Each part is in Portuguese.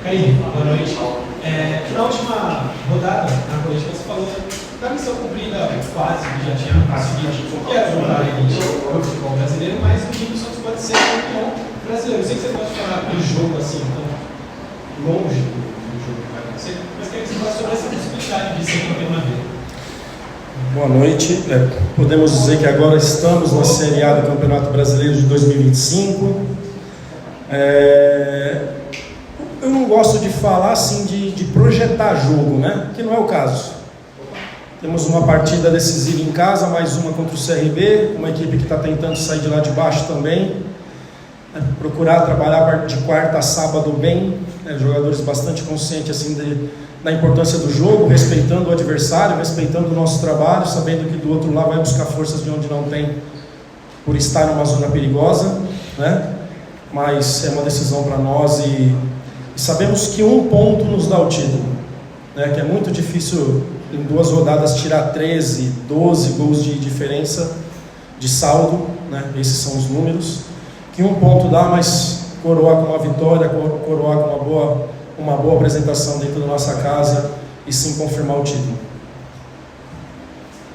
Caí, boa noite. Na última rodada, na coletiva, você falou da missão cumprida quase, que já tinha conseguido, que era jogar a elite do futebol brasileiro, mas o time do Santos pode ser campeão brasileiro. Eu sei que você pode falar do jogo assim, tão longe do jogo que vai acontecer, mas queria que você falasse sobre essa possibilidade de ser campeão na vida. Boa noite. Podemos dizer que agora estamos na Série A do Campeonato Brasileiro de 2025. Eu não gosto de falar assim de projetar jogo, né? Que não é o caso. Temos uma partida decisiva em casa, mais uma contra o CRB, uma equipe que está tentando sair de lá de baixo também. Procurar trabalhar de quarta a sábado bem, jogadores bastante conscientes assim da importância do jogo, respeitando o adversário, respeitando o nosso trabalho, sabendo que do outro lado vai buscar forças de onde não tem, por estar numa zona perigosa, né? Mas é uma decisão para nós e sabemos que um ponto nos dá o título, né? Que é muito difícil em 2 rodadas tirar 13, 12 gols de diferença de saldo, né? Esses são os números, que um ponto dá, mas coroar com uma vitória, coroar com uma boa apresentação dentro da nossa casa e sim confirmar o título.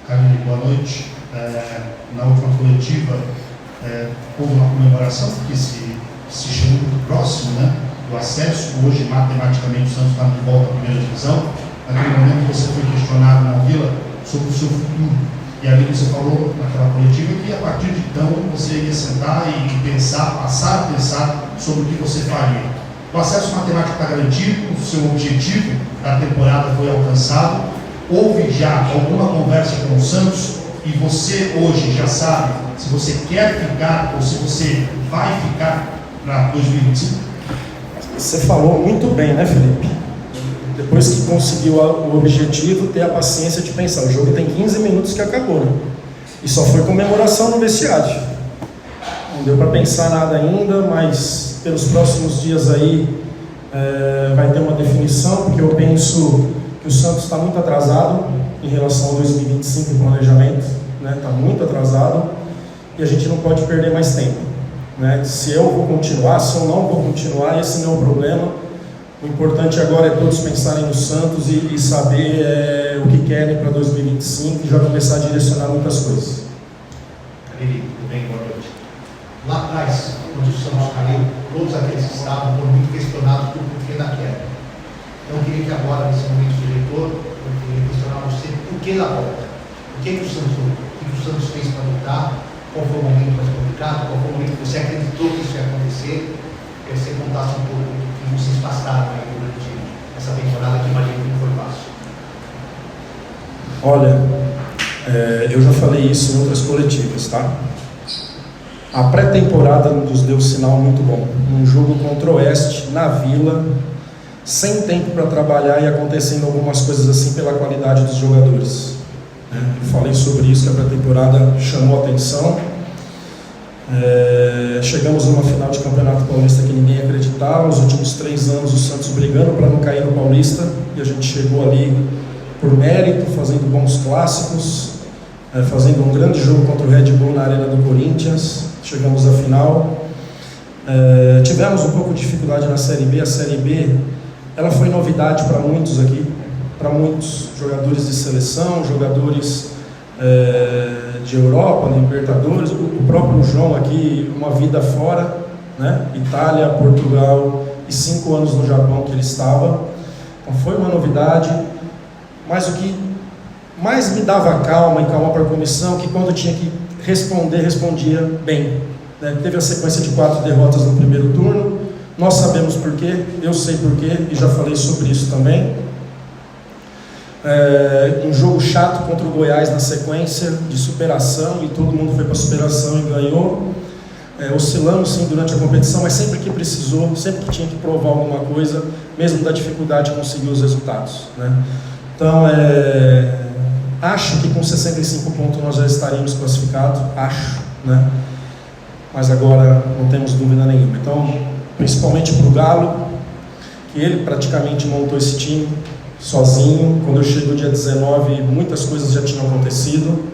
Camille, boa noite. Na última coletiva houve uma comemoração que se chegou muito próximo, né, do acesso. Hoje, matematicamente, o Santos está de volta à primeira divisão. Naquele momento você foi questionado na Vila sobre o seu futuro. E ali você falou naquela coletiva que a partir de então você ia sentar e passar a pensar sobre o que você faria. O acesso matemático está garantido, o seu objetivo da temporada foi alcançado. Houve já alguma conversa com o Santos e você hoje já sabe se você quer ficar ou se você vai ficar para 2025? Você falou muito bem, né, Felipe? Depois que conseguiu o objetivo, ter a paciência de pensar. O jogo tem 15 minutos que acabou, né? E só foi comemoração no vestiário. Não deu para pensar nada ainda, mas pelos próximos dias aí vai ter uma definição, porque eu penso que o Santos está muito atrasado em relação ao 2025 em planejamento, né? Está muito atrasado e a gente não pode perder mais tempo, né? Se eu vou continuar, se eu não vou continuar, esse não é o problema. O importante agora é todos pensarem no Santos e saber o que querem para 2025 e já começar a direcionar muitas coisas. Camille, tudo bem? Boa noite. Lá atrás, quando o Santos caiu, todos aqueles que estavam foram muito questionados por porquê da queda. Então eu queria que agora, nesse momento, diretor, eu queria questionar você por que da volta. O que o Santos fez para lutar? Qual foi o momento mais complicado? Qual foi o momento que você acreditou que isso ia acontecer? Eu queria que você contasse um pouco do que vocês passaram aí durante essa temporada, que imagino que não foi fácil. Olha, eu já falei isso em outras coletivas, tá? A pré-temporada nos deu um sinal muito bom. Um jogo contra o Oeste, na Vila, sem tempo para trabalhar e acontecendo algumas coisas assim pela qualidade dos jogadores. Eu falei sobre isso, que a pré-temporada chamou a atenção. Chegamos numa final de Campeonato Paulista que ninguém acreditava. Os últimos 3 anos o Santos brigando para não cair no Paulista, e a gente chegou ali por mérito, fazendo bons clássicos, fazendo um grande jogo contra o Red Bull na Arena do Corinthians. Chegamos à final. Tivemos um pouco de dificuldade na Série B. A Série B ela foi novidade para muitos aqui, para muitos jogadores de seleção, jogadores de Europa, Libertadores. O próprio João aqui, uma vida fora, né? Itália, Portugal e 5 anos no Japão que ele estava. Então foi uma novidade, mas o que mais me dava calma e calma para a comissão, que quando tinha que responder, respondia bem, né? Teve a sequência de 4 derrotas no primeiro turno. Nós sabemos porquê, eu sei porquê e já falei sobre isso também. Um jogo chato contra o Goiás na sequência de superação, e todo mundo foi para a superação e ganhou. Oscilamos sim durante a competição, mas sempre que precisou, sempre que tinha que provar alguma coisa, mesmo da dificuldade, conseguiu os resultados, né? Então, acho que com 65 pontos nós já estaríamos classificados, acho, né? Mas agora não temos dúvida nenhuma. Então, principalmente para o Galo, que ele praticamente montou esse time sozinho. Quando eu chego no dia 19, muitas coisas já tinham acontecido.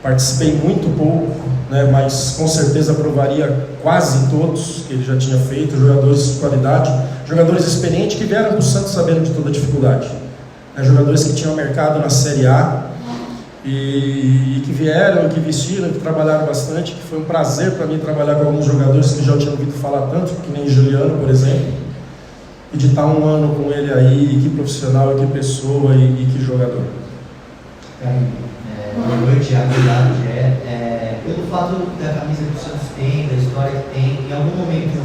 Participei muito pouco, né, mas com certeza aprovaria quase todos que ele já tinha feito, jogadores de qualidade, jogadores experientes que vieram para o Santos sabendo de toda a dificuldade, né, jogadores que tinham mercado na Série A e que vieram, que vestiram, que trabalharam bastante, que foi um prazer para mim trabalhar com alguns jogadores que já tinham ouvido falar tanto, que nem Juliano, por exemplo, e de estar um ano com ele aí, que profissional, que pessoa e que jogador. Boa noite, obrigado, Gé. Pelo fato da camisa que o Santos tem, da história que tem, em algum momento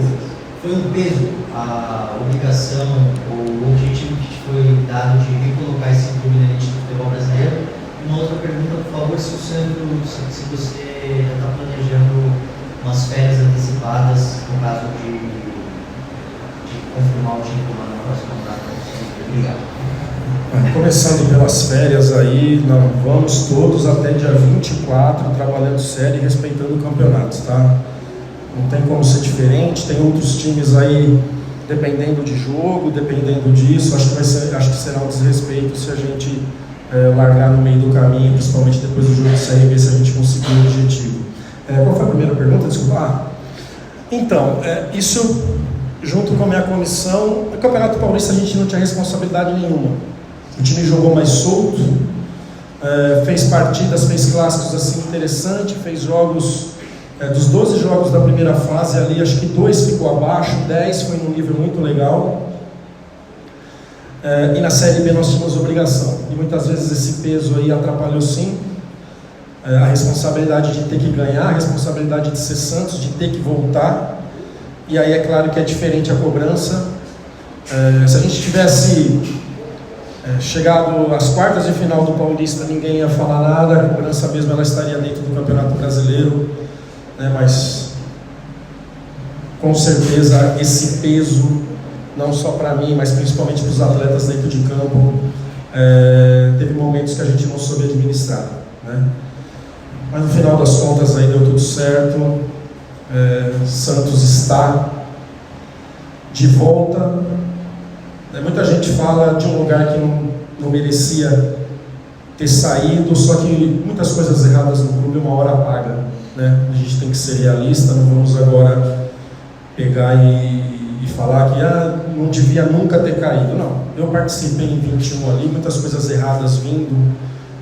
foi um peso a obrigação, o objetivo que te foi dado de recolocar esse clube na elite do futebol brasileiro? Uma outra pergunta, por favor, se o Santos, se você já está planejando umas férias antecipadas, no caso de confirmar o título lá na próxima data. Obrigado. Começando pelas férias aí, nós vamos todos até dia 24 trabalhando sério e respeitando o campeonato, tá? Não tem como ser diferente, tem outros times aí dependendo de jogo, dependendo disso, acho que será um desrespeito se a gente largar no meio do caminho, principalmente depois do jogo de CRB, se a gente conseguir o objetivo. Qual foi a primeira pergunta? Desculpa. Então, isso junto com a minha comissão, no Campeonato Paulista a gente não tinha responsabilidade nenhuma. O time jogou mais solto, fez partidas, fez clássicos assim interessantes, fez jogos, dos 12 jogos da primeira fase ali, acho que 2 ficou abaixo, 10 foi num nível muito legal. E na Série B nós tínhamos obrigação, e muitas vezes esse peso aí atrapalhou sim, a responsabilidade de ter que ganhar, a responsabilidade de ser Santos, de ter que voltar, e aí é claro que é diferente a cobrança. Se a gente tivesse chegado às quartas de final do Paulista, ninguém ia falar nada, a cobrança mesmo ela estaria dentro do Campeonato Brasileiro, né, mas com certeza esse peso, não só para mim, mas principalmente para os atletas dentro de campo, teve momentos que a gente não soube administrar, né? Mas no final das contas aí deu tudo certo, Santos está de volta. Muita gente fala de um lugar que não merecia ter saído, só que muitas coisas erradas no clube uma hora apaga, né? A gente tem que ser realista, não vamos agora pegar e falar que não devia nunca ter caído. Não, eu participei em 21 ali, muitas coisas erradas vindo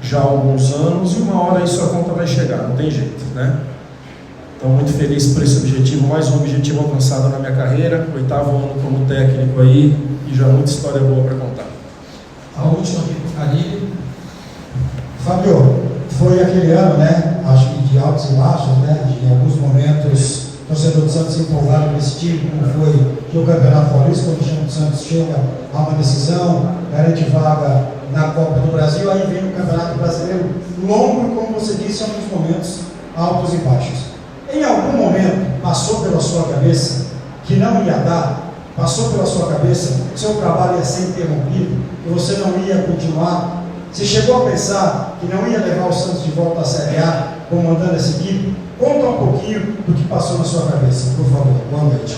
já há alguns anos, e uma hora isso a conta vai chegar, não tem jeito, né? Então, muito feliz por esse objetivo, mais um objetivo alcançado na minha carreira, 8º ano como técnico aí, e já muita história boa para contar. A última aqui para o Carilho. Fábio, foi aquele ano, né? Acho que de altos e baixos, né? De alguns momentos, o torcedor do Santos se empolgado com esse time, como foi que o Campeonato Paulista, quando o time do Santos chega a uma decisão, garante vaga na Copa do Brasil, aí vem o Campeonato Brasileiro longo, como você disse, em alguns momentos altos e baixos. Em algum momento passou pela sua cabeça que não ia dar, passou pela sua cabeça que seu trabalho ia ser interrompido, que você não ia continuar? Você chegou a pensar que não ia levar o Santos de volta à Série A, comandando essa equipe? Conta um pouquinho do que passou na sua cabeça, por favor. Boa noite.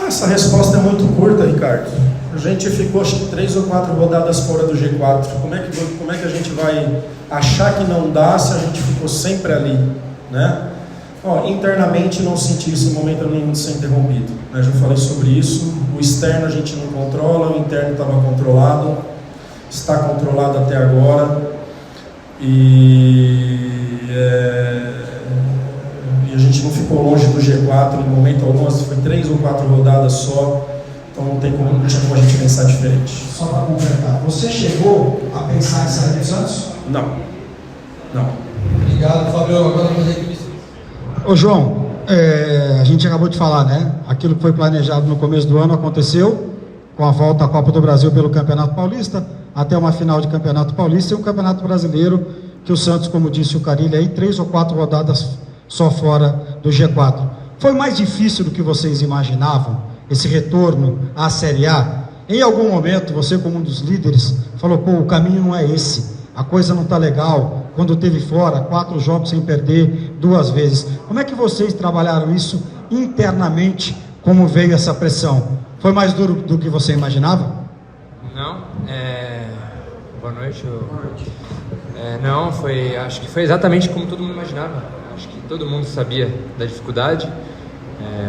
Essa resposta é muito curta, Ricardo. A gente ficou acho que 3 ou 4 rodadas fora do G4. Como é que a gente vai achar que não dá se a gente ficou sempre ali, né? Internamente não senti esse momento nenhum de ser interrompido, né? Já falei sobre isso. O externo a gente não controla, o interno estava controlado, está controlado até agora, e a gente não ficou longe do G4 em momento algum. Foi 3 ou 4 rodadas só, então não tinha como a gente pensar diferente. Só para completar, você chegou a pensar em sair do Santos? Não. Obrigado, Fábio. Agora vamos aí. Ô João, a gente acabou de falar, né? Aquilo que foi planejado no começo do ano aconteceu, com a volta à Copa do Brasil pelo Campeonato Paulista, até uma final de Campeonato Paulista e um Campeonato Brasileiro, que o Santos, como disse o Carilho aí, 3 ou 4 rodadas só fora do G4. Foi mais difícil do que vocês imaginavam, esse retorno à Série A? Em algum momento, você como um dos líderes, falou, o caminho não é esse, a coisa não está legal, quando teve fora, 4 jogos sem perder 2 vezes. Como é que vocês trabalharam isso internamente, como veio essa pressão? Foi mais duro do que você imaginava? Não, boa noite. Não, acho que foi exatamente como todo mundo imaginava. Acho que todo mundo sabia da dificuldade.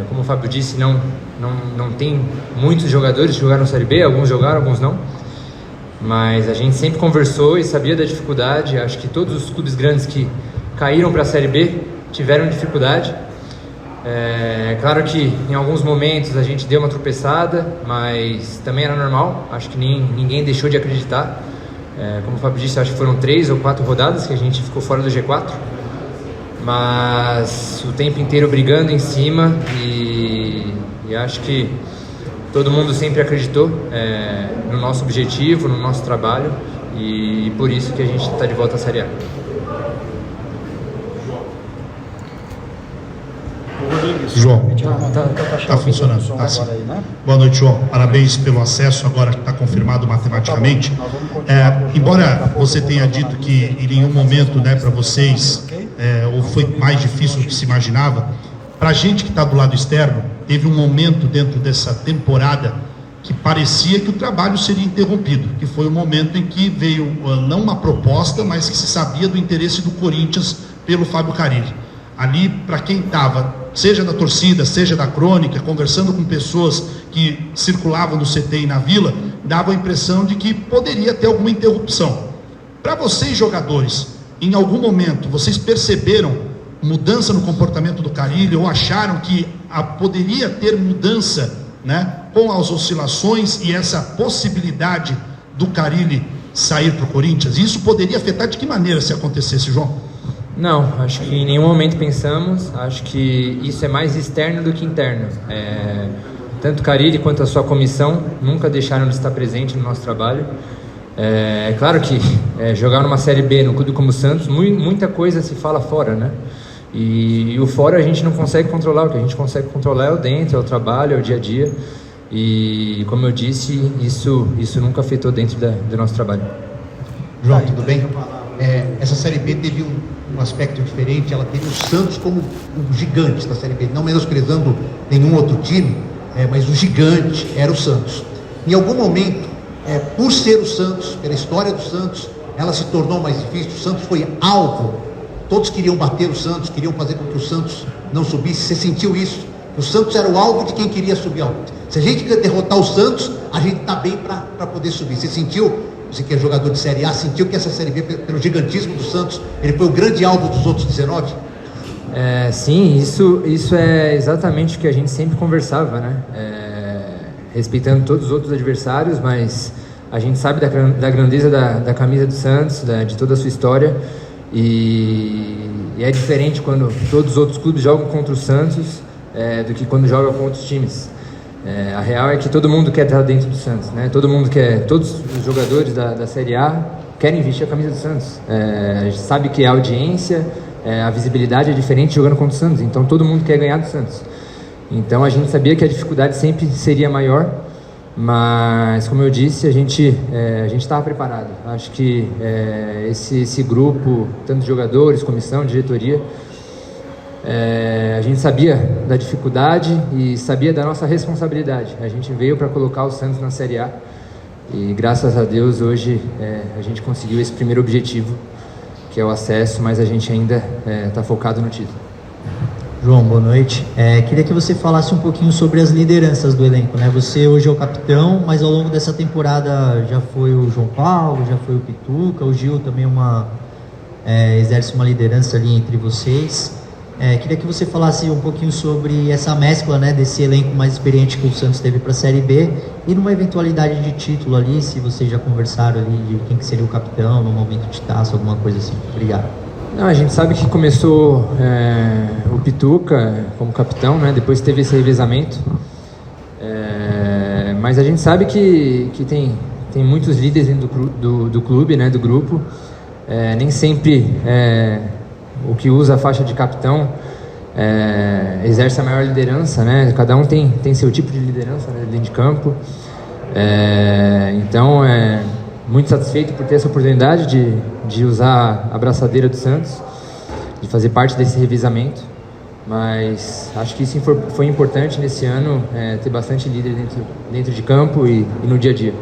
Como o Fábio disse, não tem muitos jogadores que jogaram Série B, alguns jogaram, alguns não. Mas a gente sempre conversou e sabia da dificuldade. Acho que todos os clubes grandes que caíram para a Série B tiveram dificuldade. Claro que em alguns momentos a gente deu uma tropeçada, mas também era normal. Acho que ninguém deixou de acreditar. Como o Fábio disse, acho que foram 3 ou 4 rodadas que a gente ficou fora do G4. Mas o tempo inteiro brigando em cima e acho que todo mundo sempre acreditou no nosso objetivo, no nosso trabalho e por isso que a gente está de volta à Série A. João, está funcionando. Boa noite, João. Parabéns pelo acesso, agora que está confirmado matematicamente. Embora você tenha dito que em nenhum momento, né, para vocês, ou foi mais difícil do que se imaginava, para a gente que está do lado externo, teve um momento dentro dessa temporada que parecia que o trabalho seria interrompido, que foi o momento em que veio não uma proposta, mas que se sabia do interesse do Corinthians pelo Fábio Carille. Ali, para quem estava, seja da torcida, seja da crônica, conversando com pessoas que circulavam no CT e na Vila, dava a impressão de que poderia ter alguma interrupção. Para vocês, jogadores, em algum momento, vocês perceberam mudança no comportamento do Carille ou acharam que poderia ter mudança, né, com as oscilações e essa possibilidade do Carille sair para o Corinthians? E isso poderia afetar de que maneira se acontecesse, João? Não, acho que em nenhum momento pensamos. Acho que isso é mais externo do que interno. Tanto Carille quanto a sua comissão nunca deixaram de estar presente no nosso trabalho. É claro que jogar numa Série B no clube como o Santos, muita coisa se fala fora, né? E o fora a gente não consegue controlar. O que a gente consegue controlar é o dentro, é o trabalho, é o dia a dia. E como eu disse, isso nunca afetou dentro do nosso trabalho. João, tudo bem? Essa Série B teve um aspecto diferente. Ela teve o Santos como um gigante da Série B, não menosprezando nenhum outro time, mas o gigante era o Santos. Em algum momento, por ser o Santos, pela história do Santos, ela se tornou mais difícil. O Santos foi alvo, todos queriam bater o Santos, queriam fazer com que o Santos não subisse. Você sentiu isso? O Santos era o alvo de quem queria subir. Se a gente quer derrotar o Santos, a gente está bem para poder subir. Você sentiu? Você que é jogador de Série A, sentiu que essa Série B, pelo gigantismo do Santos, ele foi o grande alvo dos outros 19? Sim, isso é exatamente o que a gente sempre conversava, né? Respeitando todos os outros adversários, mas a gente sabe da grandeza da camisa do Santos, de toda a sua história, e é diferente quando todos os outros clubes jogam contra o Santos do que quando jogam com outros times. A real é que todo mundo quer estar dentro do Santos, né? Todos os jogadores da Série A querem vestir a camisa do Santos. A gente sabe que a audiência, a visibilidade é diferente jogando contra o Santos, então todo mundo quer ganhar do Santos. Então a gente sabia que a dificuldade sempre seria maior, mas como eu disse, a gente estava preparado. Acho que esse grupo, tanto de jogadores, comissão, diretoria, a gente sabia da dificuldade e sabia da nossa responsabilidade. A gente veio para colocar o Santos na Série A e graças a Deus hoje a gente conseguiu esse primeiro objetivo, que é o acesso, mas a gente ainda está focado no título. João, boa noite. Queria que você falasse um pouquinho sobre as lideranças do elenco, né? Você hoje é o capitão, mas ao longo dessa temporada já foi o João Paulo, já foi o Pituca, o Gil também exerce uma liderança ali entre vocês. Queria que você falasse um pouquinho sobre essa mescla, né, desse elenco mais experiente que o Santos teve para a Série B e numa eventualidade de título ali, se vocês já conversaram ali de quem que seria o capitão no momento de taça, alguma coisa assim. Obrigado. Não, a gente sabe que começou o Pituca como capitão, né, depois teve esse revezamento, mas a gente sabe que tem muitos líderes dentro do clube, né, do grupo, nem sempre o que usa a faixa de capitão exerce a maior liderança, né? Cada um tem seu tipo de liderança, né, dentro de campo. Então, muito satisfeito por ter essa oportunidade de usar a braçadeira do Santos, de fazer parte desse revezamento. Mas acho que isso foi importante nesse ano, ter bastante líder dentro de campo e no dia a dia.